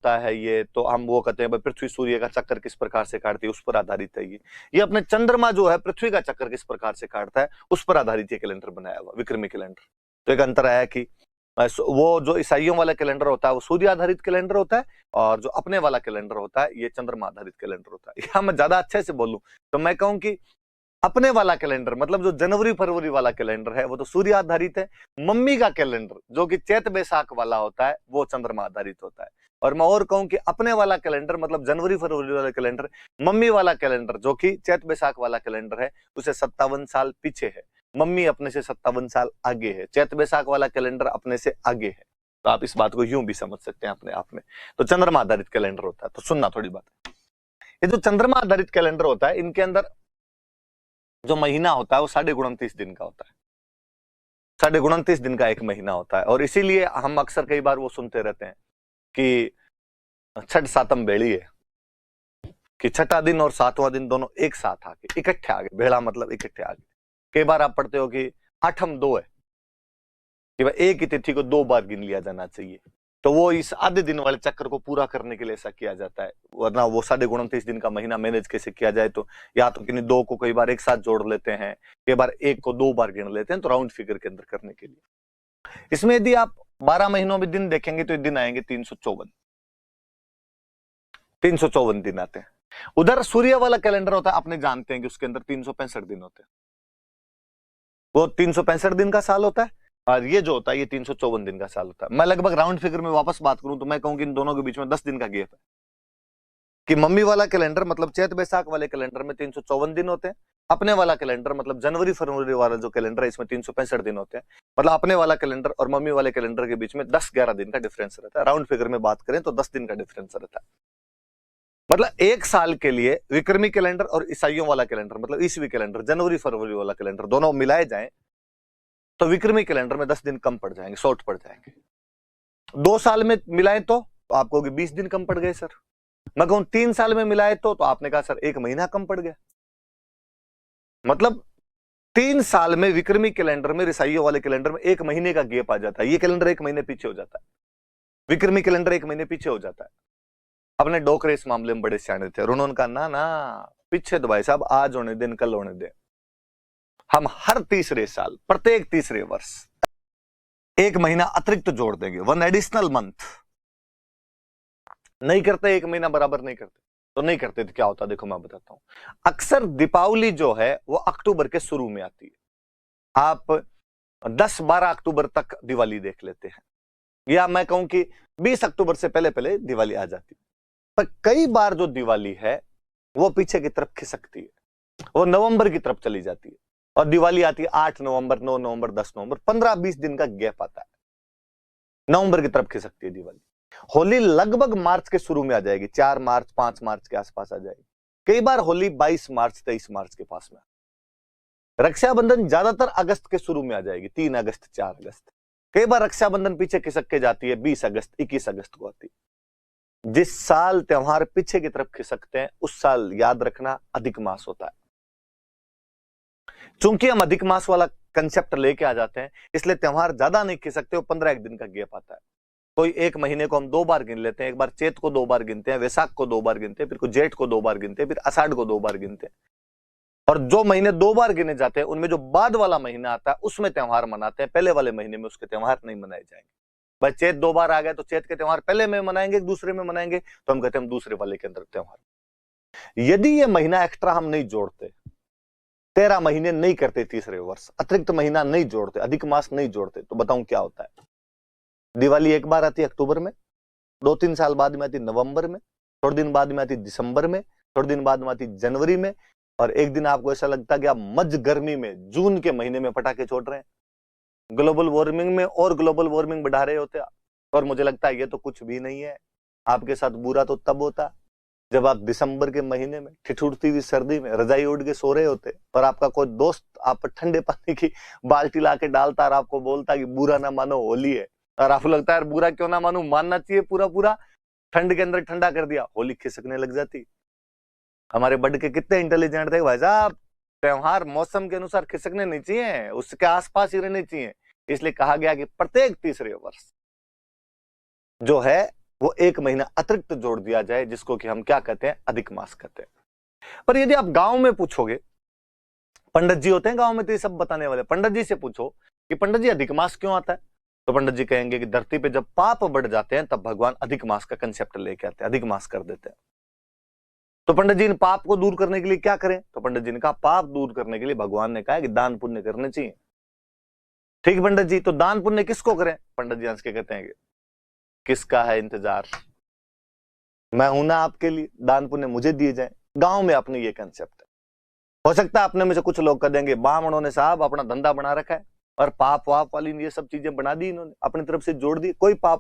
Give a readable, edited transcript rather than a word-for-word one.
होता है ये, तो हम वो कहते हैं भाई पृथ्वी सूर्य का चक्कर किस प्रकार से काटती है, उस पर आधारित है ये अपने चंद्रमा जो है पृथ्वी का चक्कर किस प्रकार से काटता है उस पर आधारित ये कैलेंडर बनाया हुआ विक्रमी कैलेंडर। तो एक अंतर है कि वो जो ईसाइयों वाला कैलेंडर होता है वो सूर्य आधारित कैलेंडर होता है, और जो अपने वाला कैलेंडर होता है ये चंद्रमा आधारित कैलेंडर होता है। या मैं ज्यादा अच्छे से बोलूं तो मैं कहूं कि अपने वाला कैलेंडर मतलब जो जनवरी फरवरी वाला कैलेंडर है वो तो सूर्य आधारित है, मम्मी का कैलेंडर जो कि चैत बैसाख वाला होता है वो चंद्रमा आधारित होता है। और मैं और कहूं कि अपने वाला कैलेंडर मतलब जनवरी फरवरी वाला कैलेंडर, मम्मी वाला कैलेंडर जो कि चैत बैसाख वाला कैलेंडर है उसे 57 साल पीछे है, मम्मी अपने से 57 साल आगे है, चैत बैसाख वाला कैलेंडर अपने से आगे है। तो आप इस बात को यूं भी समझ सकते हैं अपने आप में। तो चंद्रमा आधारित कैलेंडर होता है। तो सुनना थोड़ी बात, ये जो चंद्रमा आधारित कैलेंडर होता है इनके अंदर जो महीना होता है वो 29.5 दिन का होता है, 29.5 दिन का एक महीना होता है। और इसीलिए हम अक्सर कई बार वो सुनते रहते हैं कि छठ सातम बेड़ी है, कि छठा दिन और सातवां दिन दोनों एक साथ आके इकट्ठे आ गए, बेड़ा मतलब इकट्ठे आ गए। कई बार आप पढ़ते हो कि आठम दो है, कि भाई एक ही तिथि को 2 बार गिन लिया जाना चाहिए, तो वो इस आधे दिन वाले चक्कर को पूरा करने के लिए ऐसा किया जाता है। वरना वो 29.5 दिन का महीना मैनेज कैसे किया जाए, तो या तो किन्हीं 2 को कई बार एक साथ जोड़ लेते हैं, कई बार एक को 2 बार गिन लेते हैं, तो राउंड फिगर के अंदर करने के लिए। इसमें यदि आप 12 महीनों में दिन देखेंगे तो दिन आएंगे 354 दिन आते हैं। उधर सूर्य वाला कैलेंडर होता है, अपने जानते हैं कि उसके अंदर 365 दिन होते हैं, वो 365 दिन का साल होता है, और ये जो होता है ये 354 दिन का साल होता है। मैं लगभग राउंड फिगर में वापस बात करूं तो मैं कहूं कि इन दोनों के बीच में 10 दिन का गैप है, कि मम्मी वाला कैलेंडर मतलब चैत बैसाख वाले कैलेंडर में 354 दिन होते हैं, अपने वाला कैलेंडर मतलब जनवरी फरवरी वाला जो कैलेंडर है इसमें 365 दिन होते हैं। मतलब अपने वाला कैलेंडर और मम्मी वाले कैलेंडर के बीच में 10-11 दिन का डिफरेंस रहता है। राउंड फिगर में बात करें तो 10 दिन का डिफरेंस रहता है। मतलब एक साल के लिए विक्रमी कैलेंडर और ईसाइयों वाला कैलेंडर मतलब ईसवी कैलेंडर, जनवरी फरवरी वाला कैलेंडर दोनों मिलाए जाएं तो विक्रमी कैलेंडर में 10 दिन कम पड़ जाएंगे, शॉर्ट पड़ जाएंगे। 2 साल में मिलाए तो आप कहोगे 20 दिन कम पड़ गए सर। मैं कहूं 3 साल में मिलाए तो आपने कहा सर 1 महीना कम पड़ गया। मतलब 3 साल में विक्रमी कैलेंडर में ईसाइयों वाले कैलेंडर में 1 महीने का गैप आ जाता है। ये कैलेंडर 1 महीने पीछे हो जाता है, विक्रमी कैलेंडर 1 महीने पीछे हो जाता है। अपने डोकरे इस मामले में बड़े सियाने थे और उन्होंने कहा ना पीछे तो भाई साहब आज होने दिन कल होने दे, हम हर तीसरे साल प्रत्येक तीसरे वर्ष 1 महीना अतिरिक्त जोड़ देंगे, 1 एडिशनल मंथ। नहीं करते, 1 महीना बराबर नहीं करते, तो नहीं करते तो क्या होता देखो मैं बताता हूं। अक्सर दीपावली जो है वो अक्टूबर के शुरू में आती है, आप 10-12 अक्टूबर तक दिवाली देख लेते हैं, या मैं कहूं कि 20 अक्टूबर से पहले पहले दिवाली आ जाती है। पर कई बार जो दिवाली है वो पीछे की तरफ खिसकती है, वो नवंबर की तरफ चली जाती है और दिवाली आती है 8 नवंबर, 9 नवंबर, 10 नवंबर, 15-20 दिन का गैप आता है, नवंबर की तरफ खिसकती है दिवाली। होली लगभग मार्च के शुरू में आ जाएगी, 4 मार्च 5 मार्च के आसपास आ जाएगी। कई बार होली 22 मार्च 23 मार्च के पास में। रक्षाबंधन ज्यादातर अगस्त के शुरू में आ जाएगी, 3 अगस्त 4 अगस्त। कई बार रक्षाबंधन पीछे खिसक के जाती है, 20 अगस्त 21 अगस्त को आती है। जिस साल त्योहार पीछे की तरफ खिसकते हैं उस साल याद रखना अधिक मास होता है। चूंकि हम अधिक मास वाला कंसेप्ट लेके आ जाते हैं इसलिए त्योहार ज्यादा नहीं खिसकते, वो 15 दिन का गैप आता है। कोई 1 महीने को हम 2 बार गिन लेते हैं, एक बार चैत को 2 बार गिनते हैं, वैशाख को 2 बार गिनते हैं, फिर जेठ को 2 बार गिनते हैं, फिर आषाढ़ को 2 बार गिनते हैं। और जो महीने 2 बार गिने जाते हैं उनमें जो बाद वाला महीना आता है उसमें त्योहार मनाते हैं, पहले वाले महीने में उसके त्योहार नहीं मनाए जाएंगे। भाई चैत 2 बार आ गए तो चैत के त्योहार पहले में मनाएंगे, दूसरे में मनाएंगे, तो हम कहते हैं हम दूसरे वाले के अंदर त्योहार। यदि ये महीना एक्स्ट्रा हम नहीं जोड़ते, 13 महीने नहीं करते तीसरे वर्ष, अतिरिक्त महीना नहीं जोड़ते, अधिक मास नहीं जोड़ते, तो बताऊं क्या होता है। दिवाली एक बार आती है अक्टूबर में, 2-3 साल बाद में आती नवंबर में, थोड़े दिन बाद में आती दिसंबर में, थोड़े दिन बाद में आती जनवरी में, और एक दिन आपको ऐसा लगता है कि आप मध्य गर्मी में जून के महीने में पटाखे छोड़ रहे हैं, ग्लोबल वार्मिंग में और ग्लोबल वार्मिंग बढ़ा रहे होते आप। और मुझे लगता है ये तो कुछ भी नहीं है। आपके साथ बुरा तो तब होता जब आप दिसंबर के महीने में ठिठुरती हुई सर्दी में रजाई ओढ़ के सो रहे होते और आपका कोई दोस्त आप पर ठंडे पानी की बाल्टी ला के डालता और आपको बोलता कि बुरा ना मानो होली है, और आपको लगता है बुरा क्यों ना मानू, मानना चाहिए पूरा पूरा, ठंड के अंदर ठंडा कर दिया, होली खिसकने लग जाती। हमारे बड़ के कितने इंटेलिजेंट थे भाई साहब, त्योहार मौसम के अनुसार खिसकने नहीं चाहिए, उसके आसपास ही रहने चाहिए। इसलिए कहा गया कि प्रत्येक तीसरे वर्ष जो है वो 1 महीना अतिरिक्त जोड़ दिया जाए, जिसको कि हम क्या कहते हैं, अधिक मास कहते हैं। पर यदि आप गांव में पूछोगे, पंडित जी होते हैं गांव में तो ये सब बताने वाले, पंडित जी से पूछो कि पंडित जी अधिक मास क्यों आता है, तो पंडित जी कहेंगे कि धरती पे जब पाप बढ़ जाते हैं तब भगवान अधिक मास का कंसेप्ट लेके आते हैं, अधिक मास कर देते हैं। तो पंडित जी ने पाप को दूर करने के लिए क्या करें, तो पंडित जी ने कहा पाप दूर करने के लिए भगवान ने कहा कि दान पुण्य करने चाहिए। ठीक है पंडित जी, तो दान पुण्य किसको करें, पंडित जी हंस के कहते हैं कि किसका है इंतजार, मैं हूं ना आपके लिए, दान पुण्य मुझे दिए जाए। गांव में अपने ये कंसेप्ट है। हो सकता है अपने में से कुछ लोग कह देंगे ब्राह्मणों ने साहब अपना धंधा बना रखा है और पाप वाप वाली ये सब चीजें बना दी, इन्होंने अपनी तरफ से जोड़ दी, कोई पाप